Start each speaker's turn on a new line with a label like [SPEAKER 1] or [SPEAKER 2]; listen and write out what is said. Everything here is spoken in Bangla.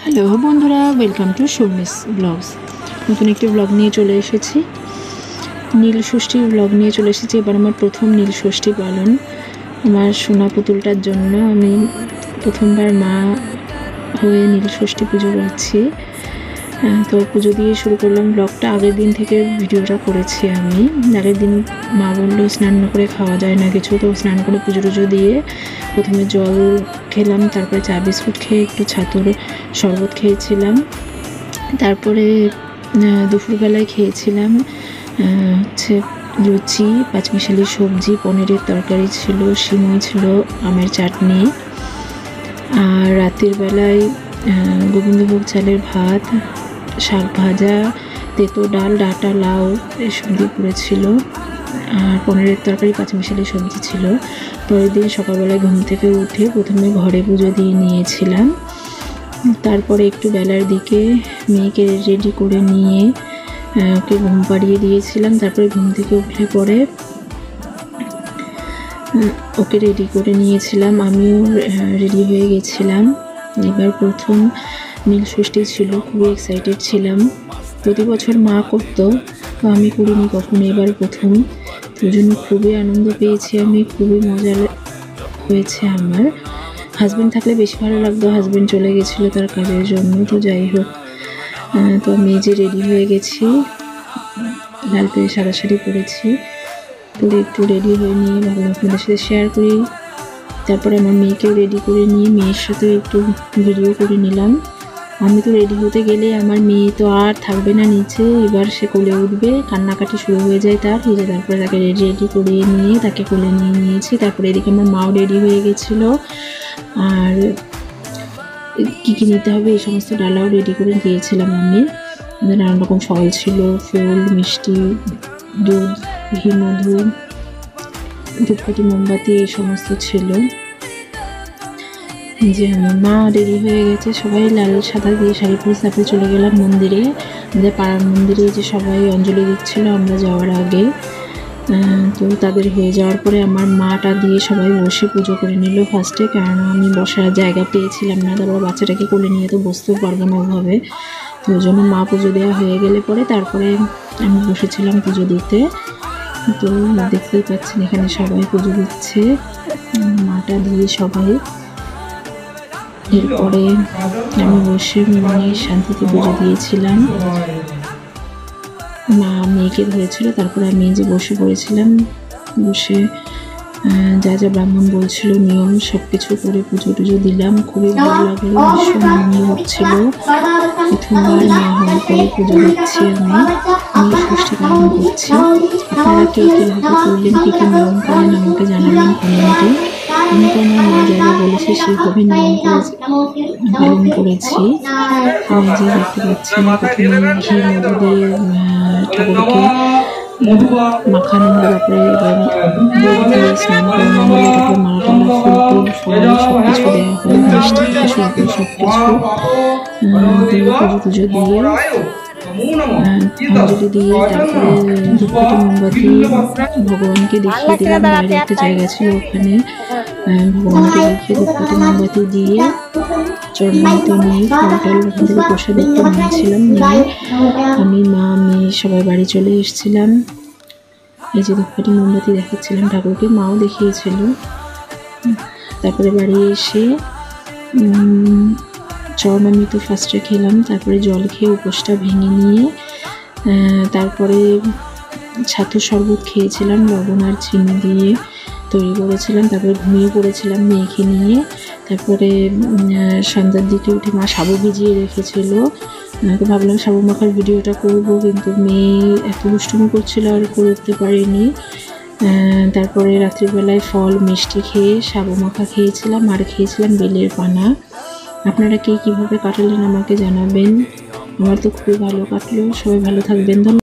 [SPEAKER 1] হ্যালো বন্ধুরা, ওয়েলকাম টু শর্মিস ব্লগস। নতুন একটি ব্লগ নিয়ে চলে এসেছি, নীল ষষ্ঠীর ব্লগ নিয়ে চলে এসেছি। এবার আমার প্রথম নীল ষষ্ঠী পালন। আমার সোনা পুতুলটার জন্য আমি প্রথমবার মা হয়ে নীল ষষ্ঠী পুজো করছি। তো পুজো দিয়ে শুরু করলাম ব্লগটা। আগের দিন থেকে ভিডিওটা করেছি আমি। আগের দিন মা বললো স্নান করে খাওয়া যায় না কিছু, তো স্নান করে পুজো টুজো দিয়ে প্রথমে জল খেলাম, তারপরে চা বিস্কুট খেয়ে একটু ছাতুর শরবত খেয়েছিলাম। তারপরে দুপুরবেলায় খেয়েছিলাম হচ্ছে লুচি, পাঁচমিশালি সবজি, পনিরের তরকারি ছিল, সিমই ছিল, আমের চাটনি। আর রাতের বেলায় গোবিন্দভোগ চালের ভাত, শাক ভাজা, তেতো ডাল, ডাঁটা, লাউ এসব দিয়ে পড়েছিল। আর পনিরের তরকারি, পাঁচমিশালি সবজি ছিল। পরের দিন সকালবেলায় ঘুম থেকে উঠে প্রথমে ঘরে পুজো দিয়ে নিয়েছিলাম। তারপরে একটু বেলার দিকে মেয়েকে রেডি করে নিয়ে ওকে ঘুম পাড়িয়ে দিয়েছিলাম। তারপরে ঘুম থেকে উঠলে পরে ওকে রেডি করে নিয়েছিলাম, আমিও রেডি হয়ে গেছিলাম। এবার প্রথম নীল ষষ্ঠী ছিল, খুবই এক্সাইটেড ছিলাম। প্রতি বছর মা করতো, তো আমি করিনি কখনো, এবার প্রথম। ওই জন্য খুবই আনন্দ পেয়েছি আমি, খুবই মজা হয়েছে আমার। হাজব্যান্ড থাকলে বেশি ভালো লাগতো, হাজব্যান্ড চলে গেছিলো তার কাজের জন্য। তো যাই হোক, তো আমি যে রেডি হয়ে গেছি, লাল পেয়ে সাদা শাড়ি পরেছি, পরে একটু রেডি হয়ে নিয়ে ভাবলাম আপনাদের সাথে শেয়ার করি। তারপরে আমার মেয়েকেও রেডি করে নিয়ে মেয়ের সাথেও একটু ভিডিও করে নিলাম। আমি তো রেডি হতে গেলে আমার মেয়ে তো আর থাকবে না নিচে, এবার সে কোলে উঠবে, কান্নাকাটি শুরু হয়ে যায় তার। তারপরে তাকে রেডি করে নিয়ে তাকে কোলে নিয়ে নিয়েছি। তারপরে এদিকে আমার মাও রেডি হয়ে গেছিলো, আর কী কী নিতে হবে এই সমস্ত ডালাও রেডি করে দিয়েছিলাম আমি। নানান রকম ফল ছিল, ফুল, মিষ্টি, দুধ, ঘি, মধু, ধূপকাঠি, মোমবাতি এই সমস্ত ছিল। যে আমার মা রেডি হয়ে গেছে, সবাই লাল সাদা দিয়ে শাড়ি পরে। তারপরে চলে গেলাম মন্দিরে, আমাদের পাড়ার মন্দিরে, যে সবাই অঞ্জলি দিচ্ছিল আমরা যাওয়ার আগে। তো তাদের হয়ে যাওয়ার পরে আমার মাটা দিয়ে সবাই বসে পুজো করে নিল ফার্স্টে, কারণ আমি বসার জায়গা পেয়েছিলাম না। তারপরে বাচ্চাটাকে কোলে নিয়ে তো বসতেও পারবো না ওভাবে, তো ওই জন্য মা পুজো দেওয়া হয়ে গেলে পরে তারপরে আমি বসেছিলাম পুজো দিতে। তো দেখতেই পাচ্ছেন এখানে সবাই পুজো দিচ্ছে, মাটা দিয়ে সবাই। এরপরে আমি বসে মনে শান্তিতে পুজো দিয়েছিলাম। মা মেয়েকে ধরেছিল, তারপরে আমি যে বসে পড়েছিলাম, বসে যা যা ব্রাহ্মণ বলছিল নিয়ম সব কিছু করে পুজো টুজো দিলাম। খুবই ভালো লাগলো, ভীষণ মনে হচ্ছিল প্রথমবার মা হওয়ার পরে পুজো দিচ্ছি আমি, নীল ষষ্ঠী পালন করছি। আপনারা কে কীভাবে করলেন, কী কী নিয়ম করেন আমাকে জানাবেন কমেন্টে। আমি তো আমার মা যা বলেছে সেইভাবে নিয়ম পালন করেছি। আমি যে দেখতে পাচ্ছি প্রথমে ঘি মধু দিয়ে ঠাকুরকে মাখানো হলো, তারপরে স্নান করানো হলো, তারপরে মালা টালা, ফুল টুল, ফল সব কিছু দেওয়া হলো, মিষ্টি থেকে শুরু করে সব কিছু দিয়ে পুজো টুজো দিয়ে অঞ্জলি দিয়ে তারপরে ধূপকাঠি মোমবাতি ভগবানকে দেখিয়ে দিলাম। বাইরে একটা জায়গা ছিল, ওখানে ভগবানকে দেখিয়ে ধূপকাঠি মোমবাতি দিয়ে চরণামৃত নিয়ে ফল টল ওখান থেকে প্রসাদ একটু নিয়েছিলাম। নিয়ে আমি, মা, মেয়ে সবাই বাড়ি চলে এসেছিলাম। এই যে ধূপকাঠি মোমবাতি দেখাচ্ছিলাম ঠাকুরকে, মাও দেখিয়েছিল। তারপরে বাড়ি এসে চরণামৃত ফার্স্টে খেলাম, তারপরে জল খেয়ে উপোসটা ভেঙে নিয়ে তারপরে ছাতুর শরবত খেয়েছিলাম, লবণ আর চিনি দিয়ে তৈরি করেছিলাম। তারপরে ঘুমিয়ে পড়েছিলাম মেয়েকে নিয়ে। তারপরে সন্ধ্যার দিকে উঠে মা সাবু ভিজিয়ে রেখেছিল, তো ভাবলাম সাবু মাখার ভিডিওটা করব, কিন্তু মেয়ে এত দুষ্টুমি করছিল আর করে উঠতে পারিনি। তারপরে রাত্রিবেলায় ফল মিষ্টি খেয়ে সাবু মাখা খেয়েছিলাম, আর খেয়েছিলাম বেলের পানা। আপনারা কে কীভাবে কাটালেন আমাকে জানাবেন। আমার তো খুবই ভালো কাটলো। সবাই ভালো থাকবেন।